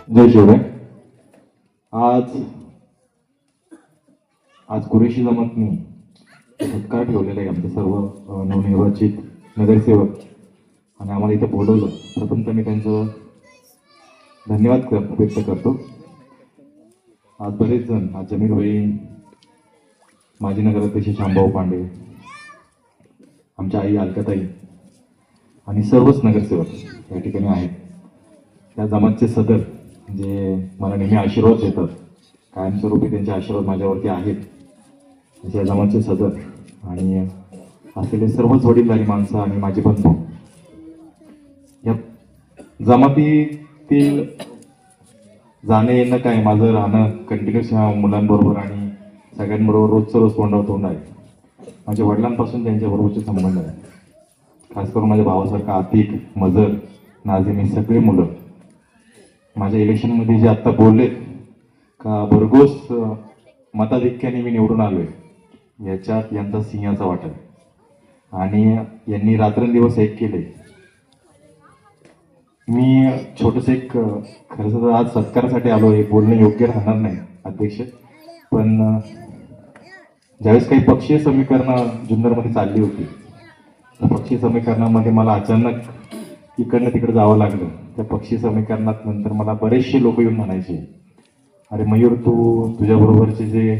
जय शिवराय. आज आज कुरेशी जमातनी सत्कार ठेवलेला आहे आमचे सर्व नवनिर्वाचित नगरसेवक आणि आम्हाला इथे बोलवलं. प्रथमतः मी त्यांचं धन्यवाद व्यक्त करतो. आज बरेच जण, आज जमीर भाई, माजी नगराध्यक्ष शांभाऊ पांडे, आमच्या आई अलकाताई आणि सर्वच नगरसेवक या ठिकाणी आहेत. त्या जमातचे सदर जे मला नेहमी आशीर्वाद देतात, कायमस्वरूपी त्यांचे आशीर्वाद माझ्यावरती आहेत, त्या जमातचे सदर आणि असलेले सर्वच वडीलधारी माणसं आणि माझे बंधू, या जमातीतील जाणं येणं काय, माझं राहणं कंटिन्युअस ह्या मुलांबरोबर आणि सगळ्यांबरोबर रोजचं रोज तोंड आहे. माझ्या वडिलांपासून त्यांच्याबरोबरचे संबंध आहे. खास करून माझ्या भावासारखा आतिक, मजर, नाझीम, ही सगळी मुलं माझ्या इलेक्शनमध्ये जे आत्ता बोलले का भरघोस मताधिक्याने मी निवडून आलोय, याच्यात यांचा सिंहाचा वाटा आहे आणि यांनी रात्रंदिवस एक केले. मी छोटंसं एक, खरं तर आज सत्कारासाठी आलो, हे बोलणं योग्य राहणार नाही अध्यक्ष, पण ज्यावेळेस काही पक्षीय समीकरणं जुन्नरमध्ये चालली होती, त्या पक्षीय समीकरणामध्ये मला अचानक इकडनं तिकडे जावं लागलं. त्या पक्षी समीकरणात नंतर मला बरेचसे लोक येऊन म्हणायचे, अरे मयूर, तुझ्याबरोबरचे जे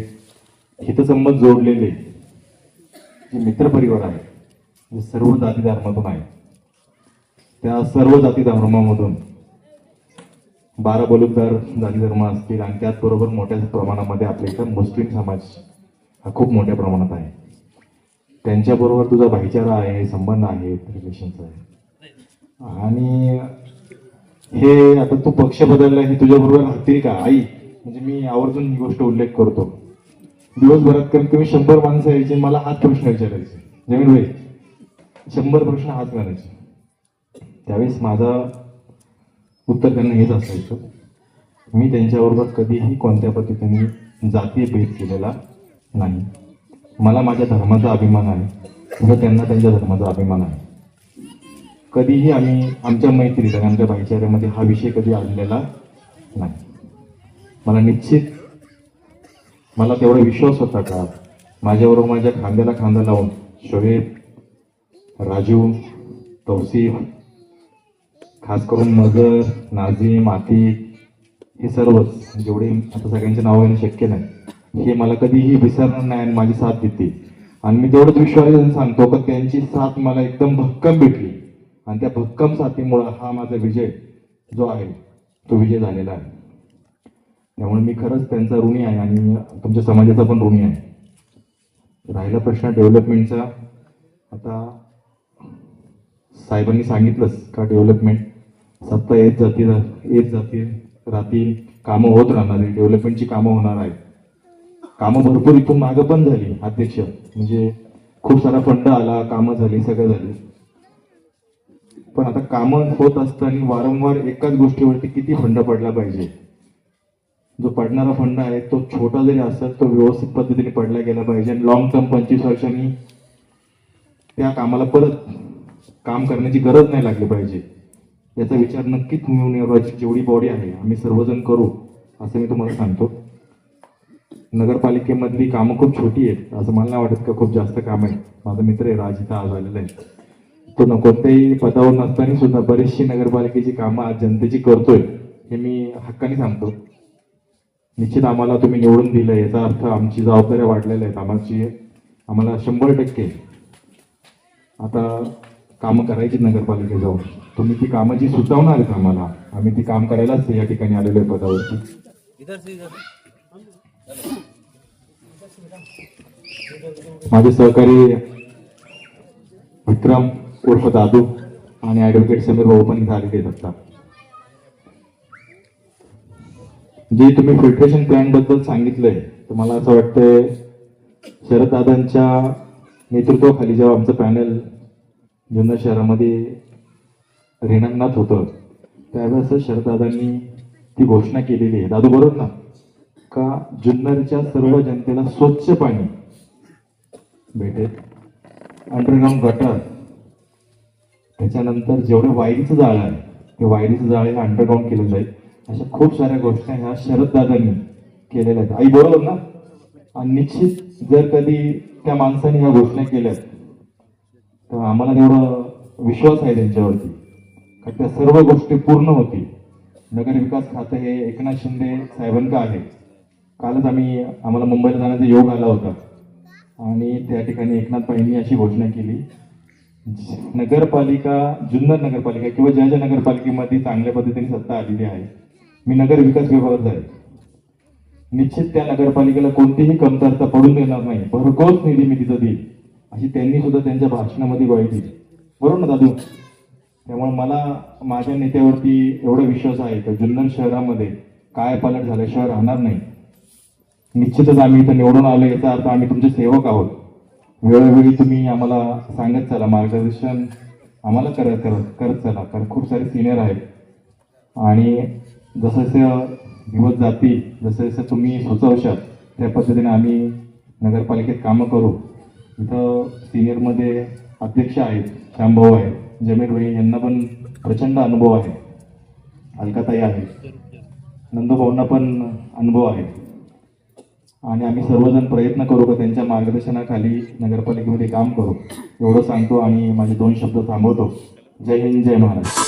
हितसंबंध जोडलेले जे मित्रपरिवार आहे, जे सर्व जाती धर्मातून आहे, त्या सर्व जाती धर्मामधून 12 बलुतदार जाती धर्म असतील आणि त्याचबरोबर मोठ्या प्रमाणामध्ये आपल्या इथं मुस्लिम समाज हा खूप मोठ्या प्रमाणात आहे. त्यांच्याबरोबर तुझा भाईचारा आहे, संबंध आहे, रिलेशन्स आहे. आणि हे आता तू पक्ष बदलला, हे तुझ्याबरोबर राहतील का आई? म्हणजे मी आवर्जून ही गोष्ट उल्लेख करतो. दिवसभरात कमीत कमी 100 माणसं यायचे, मला हाच प्रश्न विचारायचे, जमीन भाई 100 प्रश्न हाच करायचे. त्यावेळेस माझा उत्तर त्यांना हेच असायचं, मी त्यांच्याबरोबर कधीही कोणत्या पद्धतीने जातीय भेद केलेला नाही. मला माझ्या धर्माचा अभिमान आहे व त्यांना त्यांच्या धर्माचा अभिमान आहे. कधीही आम्ही आमच्या मैत्रीत आणि आमच्या भाईचाऱ्यामध्ये हा विषय कधी आणलेला नाही. मला तेवढा विश्वास होता का माझ्याबरोबर माझ्या खांद्याला खांदा लावून शोएब, राजू, तौसिफ, खास करून मजर, नाझीम, आतिक, हे सर्वच जेवढे आता सगळ्यांचे नाव येणं शक्य नाही, हे मला कधीही विसरणार नाही आणि माझी साथ देते. आणि मी तेवढंच विश्वास सांगतो की त्यांची साथ मला एकदम भक्कम भेटली आणि त्या भक्कम साथीमुळं हा माझा विजय जो आहे तो विजय झालेला आहे. त्यामुळे मी खरंच त्यांचा ऋणी आहे आणि तुमच्या समाजाचा पण ऋणी आहे. राहिला प्रश्न डेव्हलपमेंटचा, आता साहेबांनी सांगितलंच का डेव्हलपमेंट सत्ता येत जातील राहतील, कामं होत राहणार आहे, डेव्हलपमेंटची कामं होणार आहेत. कामं भरपूर इथून मागं पण झाली अध्यक्ष, म्हणजे खूप सारा फंड आला, कामं झाली, सगळं झाली. पण आता कामं होत असताना वारंवार एकाच गोष्टीवरती किती फंड पडला पाहिजे. जो पडणारा फंड आहे तो छोटा जरी असेल तो व्यवस्थित पद्धतीने पडला गेला पाहिजे आणि लॉंग टर्म 25 वर्षांनी त्या कामाला परत काम करण्याची गरज नाही लागली पाहिजे. याचा विचार नक्कीच नवनिर्वाचित जेवढी बॉडी आहे आम्ही सर्वजण करू, असं मी तुम्हाला सांगतो. नगरपालिकेमधली कामं खूप छोटी आहेत, असं मला नाही वाटत का खूप जास्त काम आहे. माझा मित्र आहे राज, इथं आज आलेला आहे, तो कोणत्याही पदावर नसताना सुद्धा बरीचशी नगरपालिकेची कामं आज जनतेची करतोय, हे मी हक्काने सांगतो. निश्चित आम्हाला तुम्ही निवडून दिलं, याचा अर्थ आमची जबाबदाऱ्या वाढलेल्या आहेत. आम्हाला 100% आता कामं करायची नगरपालिकेत जाऊन. तुम्ही ती कामं जी सुचवणार आहेत आम्हाला, आम्ही ती काम करायलाच या ठिकाणी आलेलो आहे पदावरती. माझे सहकारी विक्रम उर्फ दादू आणि ऍडव्होकेट समीर भाऊ पण इथे आलेले आहेत. आता जे तुम्ही फिल्ट्रेशन प्लॅन बद्दल सांगितलंय, तर मला असं वाटतंय शरददादांच्या नेतृत्वाखाली जेव्हा आमचं पॅनल जुन्नर शहरामध्ये रिंगणात होतं, त्यावेळेस शरददादांनी ती घोषणा केलेली आहे, दादू बरोबर ना, का जुन्नरच्या सर्व जनतेला स्वच्छ पाणी भेटेल, अंडरग्राऊंड गटर, त्याच्यानंतर जेवढं वायरीचं जाळं आहे ते वायरीचं जाळं हे अंडरग्राऊंड केलं जाईल अशा खूप साऱ्या गोष्टी ह्या शरददादांनी केलेल्या आहेत. आई बरोबर ना? आणि निश्चित जर कधी त्या माणसाने ह्या घोषणा केल्या तर आम्हाला तेवढा विश्वास आहे त्यांच्यावरती, कारण त्या सर्व गोष्टी पूर्ण होतील. नगरविकास खातं हे एकनाथ शिंदे साहेबांका आहे. कालच आम्हाला मुंबईला जाण्याचा योग आला होता आणि त्या ठिकाणी एकनाथ भाईंनी अशी घोषणा केली, नगरपालिका, जुन्नर नगरपालिका किंवा ज्या ज्या नगरपालिकेमध्ये चांगल्या पद्धतीने सत्ता आलेली आहे, मी नगर विकास विभागात आहे, निश्चित त्या नगरपालिकेला कोणतीही कमतरता पडून देणार नाही, भरघोस निधी मी तिथं देईल, अशी त्यांनी सुद्धा त्यांच्या भाषणामध्ये ग्वाही दिली. बरोबर ना दादू? त्यामुळे मला माझ्या नेत्यावरती एवढा विश्वास आहे की जुन्नर शहरामध्ये काय पालट झाल्याशिवाय राहणार नाही. निश्चितच आम्ही इथं निवडून आलो याचा अर्थ आम्ही तुमचे सेवक आहोत. वेळोवेळी तुम्ही आम्हाला सांगत चला, मार्गदर्शन आम्हाला करत चला, कारण खूप सारे सिनियर आहेत आणि जसं जसं दिवस जातील, जसं जसं तुम्ही सुचवशाल त्या पद्धतीने आम्ही नगरपालिकेत कामं करू. इथं सिनियरमध्ये अध्यक्ष आहेत, श्यामभाऊ आहेत, जमीर भाई यांना पण प्रचंड अनुभव आहे, अलकाताई आहे, नंदूभाऊंना पण अनुभव आहे आणि आम्ही सर्वजण प्रयत्न करू का त्यांच्या मार्गदर्शनाखाली नगरपालिकेमध्ये काम करू, एवढं सांगतो आणि माझे 2 शब्द थांबवतो. जय हिंद, जय महाराष्ट्र.